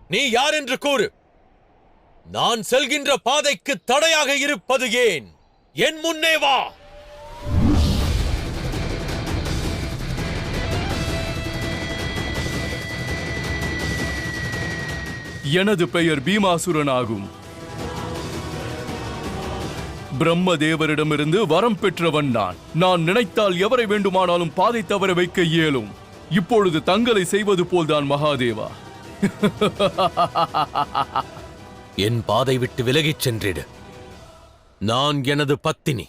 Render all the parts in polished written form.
நீ யார் என்று கூறு. நான் செல்கின்ற பாதைக்கு தடையாக இருப்பது ஏன்? என் முன்னே வா. எனது பெயர் பீமாசுரன் ஆகும். பிரம்மதேவரிடமிருந்து வரம் பெற்றவன் நான் நினைத்தால் எவரை வேண்டுமானாலும் பாதை தவற வைக்க இயலும். இப்பொழுது தங்களை செய்வது போல்தான் மகாதேவா. என் பாதை விட்டு விலகிச் சென்றிடு. நான் எனது பத்தினி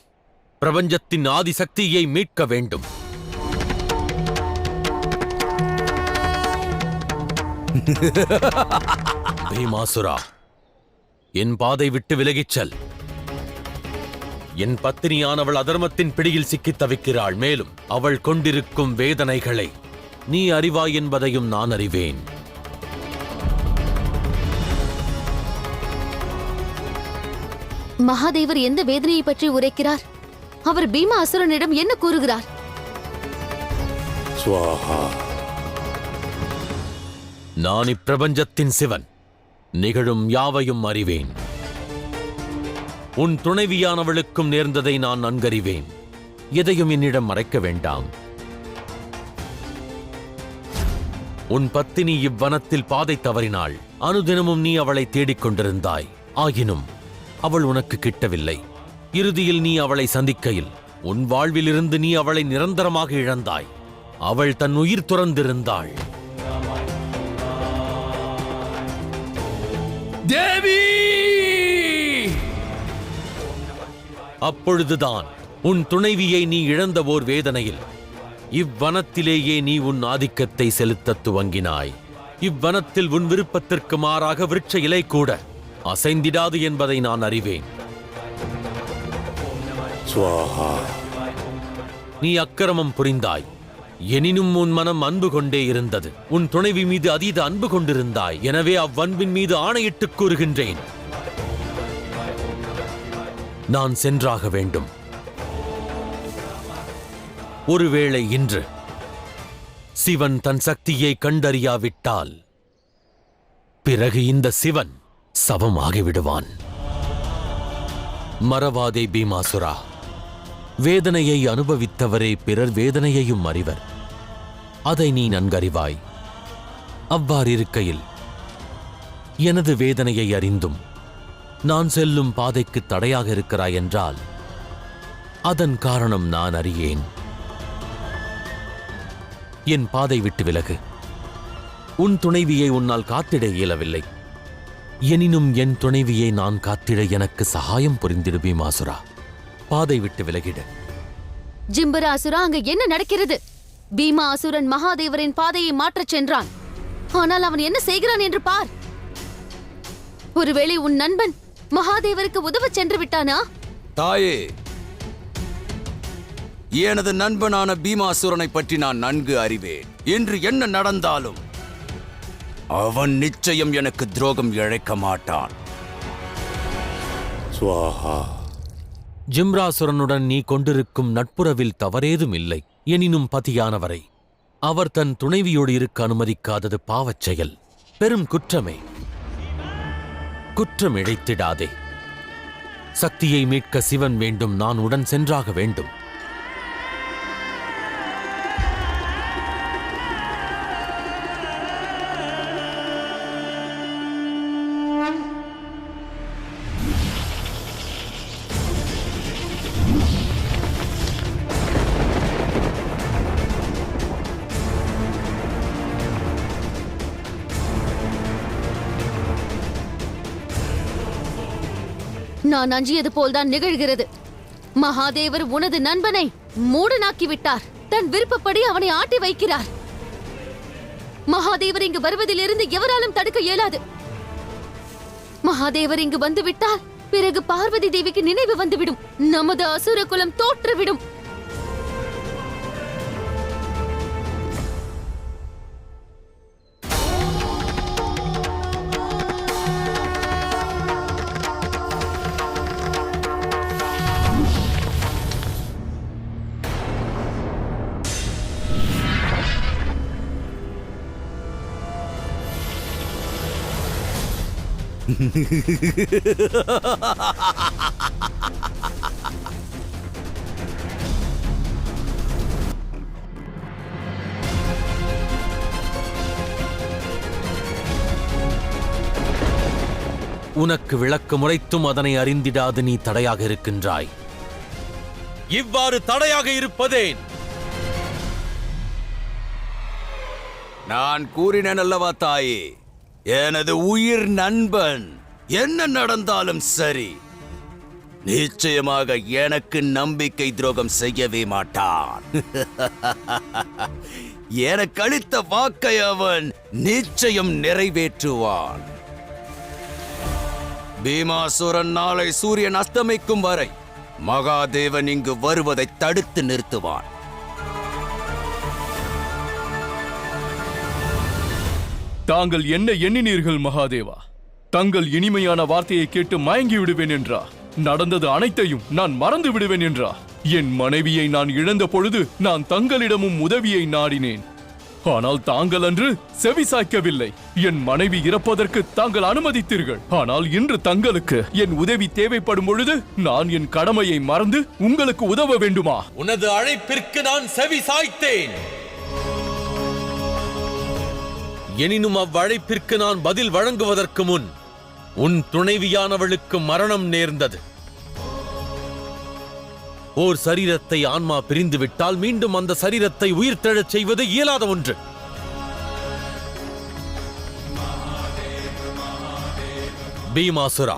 பிரபஞ்சத்தின் ஆதிசக்தியை மீட்க வேண்டும். பீமாசுரா, என் பாதை விட்டு விலகிச் செல். என் பத்தினியானவள் அதர்மத்தின் பிடியில் சிக்கித் தவிக்கிறாள். மேலும் அவள் கொண்டிருக்கும் வேதனைகளை நீ அறிவாய் என்பதையும் நான் அறிவேன். மகாதேவர் எந்த வேதனையை பற்றி உரைக்கிறார்? அவர் பீமா அசுரனிடம் என்ன கூறுகிறார்? நான் இப்பிரபஞ்சத்தின் சிவன். நிகழும் யாவையும் அறிவேன். உன் துணைவியானவளுக்கும் நேர்ந்ததை நான் நன்கறிவேன். எதையும் என்னிடம் மறைக்க வேண்டாம். உன் பத்தினி இவ்வனத்தில் பாதை தவறினாள். அனுதினமும் நீ அவளை தேடிக் கொண்டிருந்தாய். ஆயினும் அவள் உனக்கு கிட்டவில்லை. இறுதியில் நீ அவளை சந்திக்கையில் உன் வாழ்விலிருந்து நீ அவளை நிரந்தரமாக இழந்தாய். அவள் தன் உயிர் துறந்திருந்தாள். தேவி! அப்பொழுதுதான் உன் துணைவியை நீ இழந்த ஓர் வேதனையில் இவ்வனத்திலேயே நீ உன் ஆதிக்கத்தை செலுத்தத் துவங்கினாய். இவ்வனத்தில் உன் விருப்பத்திற்கு மாறாக விருட்ச இலை கூட அசைந்திடாது என்பதை நான் அறிவேன். நீ அக்கிரமம் புரிந்தாய். எனினும் உன் மனம் அன்பு கொண்டே இருந்தது. உன் துணைவி மீது அதீத அன்பு கொண்டிருந்தாய். எனவே அவ்வன்பின் மீது ஆணையிட்டுக் கூறுகின்றேன், நான் சென்றாக வேண்டும். ஒருவேளை இன்று சிவன் தன் சக்தியை கண்டறியாவிட்டால் பிறகு இந்த சிவன் சவமாகிவிடுவான். மறவாதே பீமாசுரா, வேதனையை அனுபவித்தவரே பிறர் வேதனையையும் அறிவர். அதை நீ நன்கறிவாய். அவ்வாறிருக்கையில் எனது வேதனையை அறிந்தும் நான் செல்லும் பாதைக்கு தடையாக இருக்கிறாய் என்றால் அதன் காரணம் நான் அறியேன். என் பாதை விட்டு விலகு. உன் துணைவியை உன்னால் காத்திட இயலவில்லை. எனினும் என் துணைவியை நான் காத்திட எனக்கு சகாயம் புரிந்திடு பீமாசுரா. பாதை விட்டு விலகிடு. ஜிம்பராசுரா, அங்க என்ன நடக்கிறது? பீமா அசுரன் மகாதேவரின் பாதையை மாற்றச் சென்றான். ஆனால் அவன் என்ன செய்கிறான் என்று பார். ஒருவேளை உன் நண்பன் மகாதேவருக்கு உதவ சென்று விட்டானா? தாயே, எனது நண்பனான பீமாசுரனை பற்றி நான் நன்கு அறிவேன். இன்று என்ன நடந்தாலும் அவன் நிச்சயம் எனக்கு துரோகம் இழைக்க மாட்டான். ஜிம்ராசுரனுடன் நீ கொண்டிருக்கும் நட்புறவில் தவறேதும் இல்லை. எனினும் பதியானவரை அவர் தன் துணைவியோடு இருக்க அனுமதிக்காதது பாவச் செயல், பெரும் குற்றமே. குற்றம் இழைத்திடாதே. சக்தியை மீட்க சிவன் வேண்டும். நான் உடன் சென்றாக வேண்டும். நான் அஞ்சியது போல்தான் நிகழ்கிறது. மகாதேவர் உனது நண்பனை மூடனாக்கி விட்டார். தன் விருப்பப்படி அவனை ஆட்டி வைக்கிறார். மகாதேவர் இங்கு வருவதிலிருந்து எவராலும் தடுக்க இயலாது. மகாதேவர் இங்கு வந்துவிட்டால் பிறகு பார்வதி தேவிக்கு நினைவு வந்துவிடும். நமது அசுர குலம் தோற்றுவிடும். உனக்கு விளக்கு முறைத்தும் அதனை அறிந்திடாது நீ தடையாக இருக்கின்றாய். இவ்வாறு தடையாக இருப்பதேன்? நான் கூறினேன் அல்லவா தாயே, எனது உயிர் நண்பன் என்ன நடந்தாலும் சரி, நிச்சயமாக எனக்கு நம்பிக்கை துரோகம் செய்யவே மாட்டான். எனக்கு அளித்த வாக்கை அவன் நிச்சயம் நிறைவேற்றுவான். பீமாசுரன் நாளை சூரியன் அஸ்தமிக்கும் வரை மகாதேவன் இங்கு வருவதை தடுத்து நிறுத்துவான். தாங்கள் என்ன எண்ணினீர்கள் மகாதேவா? தங்கள் இனிமையான வார்த்தையை கேட்டு மயங்கி விடுவேன் என்றா? நடந்தது அனைத்தையும் நான் மறந்து விடுவேன் என்றா? என் மனைவியை நான் இழந்த பொழுது நான் தங்களிடமும் உதவியை நாடினேன். ஆனால் தாங்கள் அன்று செவிசாய்க்கவில்லை. என் மனைவி இறப்பதற்கு தாங்கள் அனுமதித்தீர்கள். ஆனால் இன்று தங்களுக்கு என் உதவி தேவைப்படும் பொழுது நான் என் கடமையை மறந்து உங்களுக்கு உதவ வேண்டுமா? உனது அழைப்பிற்கு நான் செவி சாய்த்தேன். எனினும் அவ்வழைப்பிற்கு நான் பதில் வழங்குவதற்கு முன் உன் துணைவியானவளுக்கு மரணம் நேர்ந்தது. ஓர் சரீரத்தை ஆன்மா பிரிந்து விட்டால் மீண்டும் அந்த சரீரத்தை உயிர்த்தெழச் செய்வது இயலாத ஒன்று. பீமாசுரா,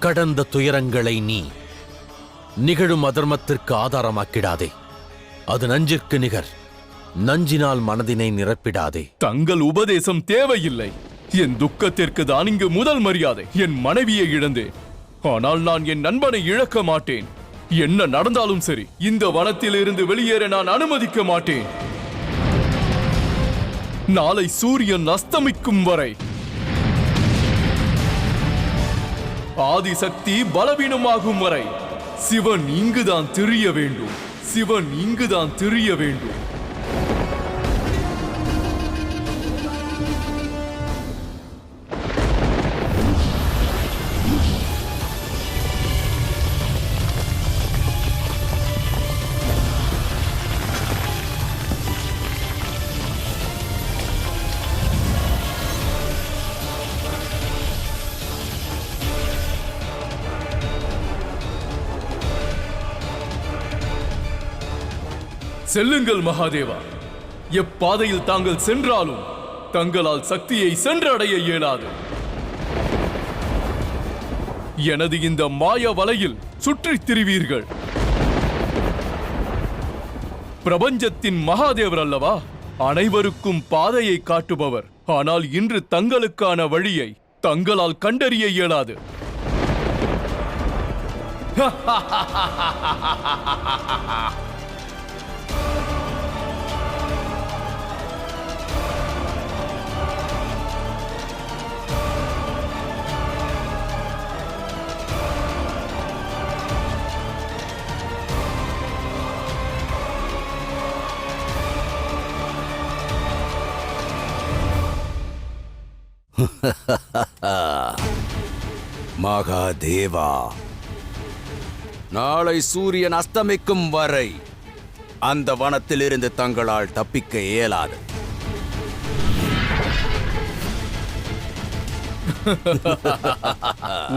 கடந்த துயரங்களை நீ நிகழும் அதர்மத்திற்கு ஆதாரமாக்கிடாதே. அது நஞ்சிற்கு நிகர். நஞ்சினால் மனதினை நிரப்பிடாதே. தங்கள் உபதேசம் தேவையில்லை. என் துக்கத்திற்கு தான் இங்கு முதல் மரியாதை. என் மனைவியை இழந்தேன், ஆனால் நான் என் நண்பனை இழக்க மாட்டேன். என்ன நடந்தாலும் சரி, இந்த வனத்தில் இருந்து வெளியேற நான் அனுமதிக்க மாட்டேன். நாளை சூரியன் அஸ்தமிக்கும் வரை ஆதிசக்தி பலவீனமாகும் வரை சிவன் இங்குதான் திரிய வேண்டும். சிவன் இங்குதான் திரிய வேண்டும். செல்லுங்கள் மகாதேவா. எப்பாதையில் தாங்கள் சென்றாலும் தங்களால் சக்தியை சென்றடைய இயலாது. எனது இந்த மாய வலையில் சுற்றித் திரிவீர்கள். பிரபஞ்சத்தின் மகாதேவர் அல்லவா, அனைவருக்கும் பாதையை காட்டுபவர். ஆனால் இன்று தங்களுக்கான வழியை தங்களால் கண்டறிய இயலாது. மகாதேவா, நாளை சூரியன் அஸ்தமிக்கும் வரை அந்த வனத்திலிருந்து தங்களால் தப்பிக்க இயலாது.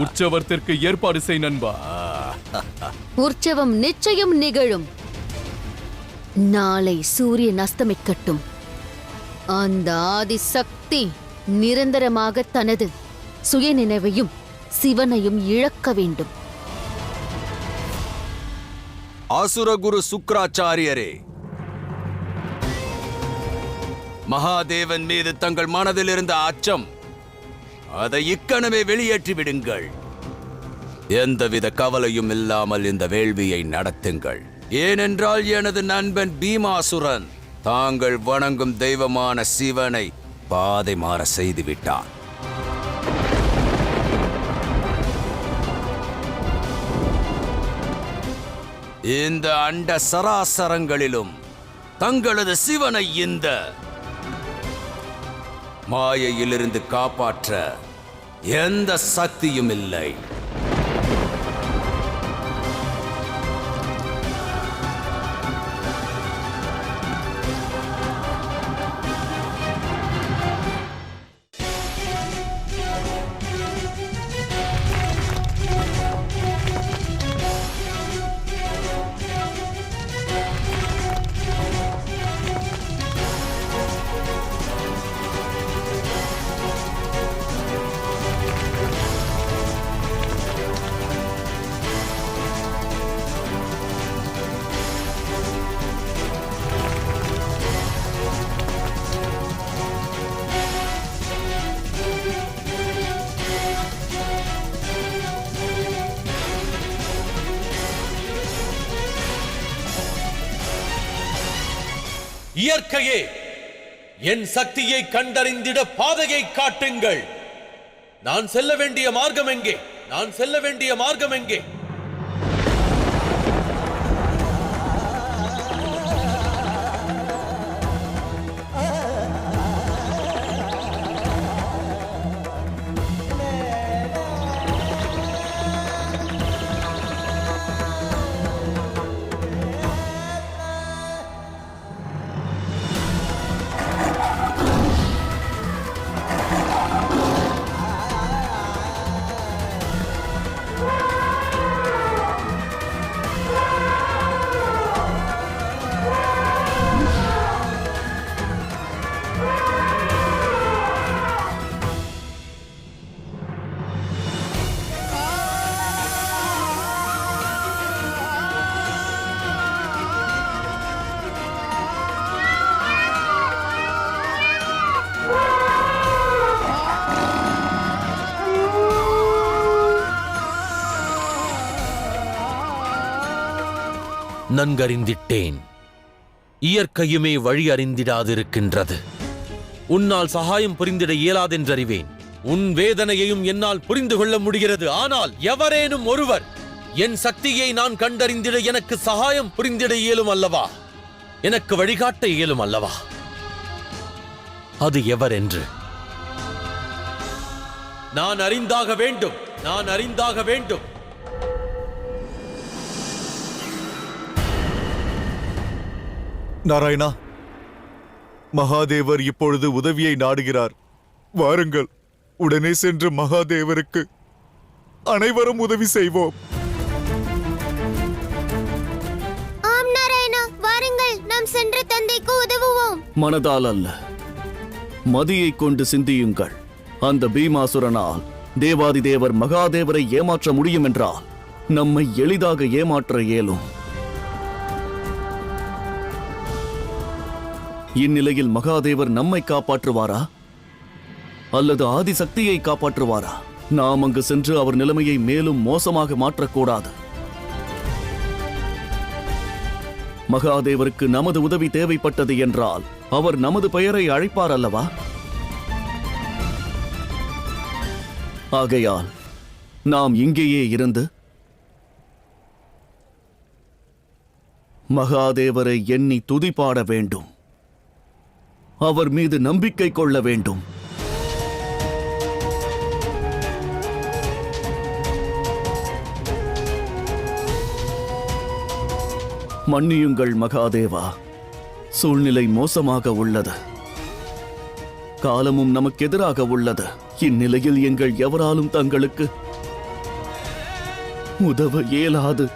உற்சவத்திற்கு ஏற்பாடு செய் நண்பா. உற்சவம் நிச்சயம் நிகழும். நாளை சூரியன் அஸ்தமிக்கட்டும். அந்த ஆதிசக்தி நிரந்தரமாக தனது சுயநினைவையும் சிவனையும் இழக்க வேண்டும். அசுரகுரு சுக்ராச்சாரியரே, மகாதேவன் மீது தங்கள் மனதில் இருந்த அச்சம், அதை இக்கணமே வெளியேற்றி விடுங்கள். எந்தவித கவலையும் இல்லாமல் இந்த வேள்வியை நடத்துங்கள். ஏனென்றால் எனது நண்பன் பீமாசுரன் தாங்கள் வணங்கும் தெய்வமான சிவனை பாதை மாற செய்துவிட்டான். இந்த அண்ட சராசரங்களிலும் தங்களது சிவனை இந்த மாயையிலிருந்து காப்பாற்ற எந்த சக்தியும் இல்லை. இயற்கையே, என் சக்தியை கண்டறிந்திட பாதையை காட்டுங்கள். நான் செல்ல வேண்டிய மார்க்கம் எங்கே? நான் செல்ல வேண்டிய மார்க்கம் எங்கே? நன்கறிந்திட்டேன். இயற்கையுமே வழி அறிந்திடாதிருக்கின்றது. உன்னால் சகாயம் புரிந்திட இயலாதென்றறிவேன். உன் வேதனையையும் என்னால் புரிந்து கொள்ள முடிகிறது. ஆனால் எவரேனும் ஒருவர் என் சக்தியை நான் கண்டறிந்திட எனக்கு சகாயம் புரிந்திட இயலும் அல்லவா? எனக்கு வழிகாட்ட இயலும் அல்லவா? அது எவர் என்று நான் அறிந்தாக வேண்டும். நான் அறிந்தாக வேண்டும். நாராயணா, மகாதேவர் இப்பொழுது உதவியை நாடுகிறார். வாருங்கள், உடனே சென்று மகாதேவருக்கு அனைவரும் உதவி செய்வோம். ஆம் நாராயணா, வாருங்கள், நாம் சென்று தந்தைக்கு உதவுவோம். மனதால் அல்ல, மதியை கொண்டு சிந்தியுங்கள். அந்த பீமாசுரனால் தேவாதி தேவர் மகாதேவரை ஏமாற்ற முடியும் என்றால் நம்மை எளிதாக ஏமாற்ற இயலும். இந்நிலையில் மகாதேவர் நம்மை காப்பாற்றுவாரா அல்லது ஆதிசக்தியை காப்பாற்றுவாரா? நாம் அங்கு சென்று அவர் நிலைமையை மேலும் மோசமாக மாற்றக்கூடாது. மகாதேவருக்கு நமது உதவி தேவைப்பட்டது என்றால் அவர் நமது பெயரை அழைப்பார் அல்லவா? ஆகையால் நாம் இங்கேயே இருந்து மகாதேவரை எண்ணி துதிபாட வேண்டும். அவர் மீது நம்பிக்கை கொள்ள வேண்டும். மன்னியுங்கள் மகாதேவா, சூழ்நிலை மோசமாக உள்ளது. காலமும் நமக்கு எதிராக உள்ளது. இந்நிலையில் எங்கள் எவராலும் தங்களுக்கு உதவ இயலாது.